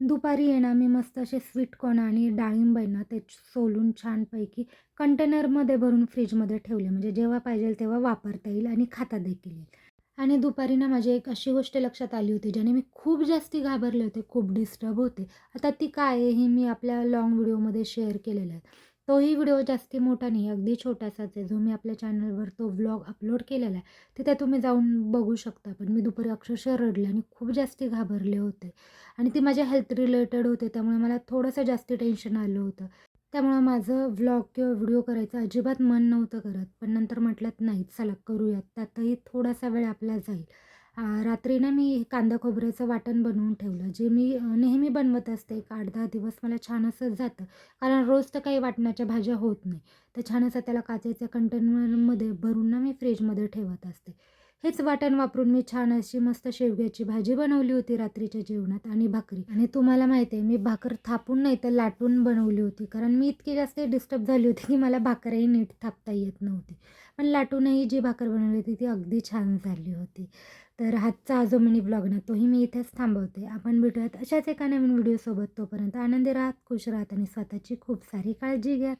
दुपारी आहे ना, मी मस्त असे स्वीट कॉर्न आणि डाळिंब आहे ना, ते सोलून छानपैकी कंटेनरमध्ये भरून फ्रिजमध्ये ठेवले. म्हणजे जेव्हा पाहिजेल तेव्हा वापरता येईल आणि खाता देखील येईल. आणि दुपारी ना, माझी एक अशी गोष्ट लक्षात आली होती, ज्याने मी खूप जास्ती घाबरले होते, खूप डिस्टर्ब होते. आता ती काय आहे, हे मी आपल्या लाँग व्हिडिओमध्ये शेअर केलेलं आहे. तोही व्हिडिओ जास्ती मोठा नाही, अगदी छोटासाच आहे, जो मी आपल्या चॅनलवर तो व्लॉग अपलोड केलेला आहे. तिथे तुम्ही जाऊन बघू शकता. पण मी दुपारी अक्षरशः रडले आणि खूप जास्ती घाबरले होते. आणि ती माझ्या हेल्थ रिलेटेड होते, त्यामुळे मला थोडंसं जास्ती टेन्शन आलं होतं. त्यामुळं माझं व्लॉग किंवा व्हिडिओ करायचं अजिबात मन नव्हतं करत. पण नंतर म्हटलं नाही चला करूयात. त्यातही थोडासा वेळ आपला जाईल. रात्री ना मी कांदा खोबऱ्याचं वाटण बनवून ठेवलं. जे मी नेहमी बनवत असते. एक 8-10 दिवस मला छान असं जातं. कारण रोज तर काही वाटणाच्या भाज्या होत नाही. तर छान असं त्याला काचेच्या कंटेनरमध्ये भरून ना मी फ्रिजमध्ये ठेवत असते. हेच वाटण वापरून मी छान अशी मस्त शेवग्याची भाजी बनवली होती रात्रीच्या जेवणात आणि भाकरी. आणि तुम्हाला माहिती आहे मी भाकर थापून नाही तर लाटून बनवली होती. कारण मी इतकी जास्त डिस्टर्ब झाली होती की मला भाकरही नीट थापता येत नव्हती. पण लाटूनही जी भाकर बनवली होती ती अगदी छान झाली होती. तर आजचा हा जो मिनी ब्लॉग ना तोही मी इथेच थांबवते. आपण भेटूयात अशाच एका नवीन व्हिडिओसोबत. तोपर्यंत आनंदी राहा, खुश राहा आणि स्वतःची खूप सारी काळजी घ्या.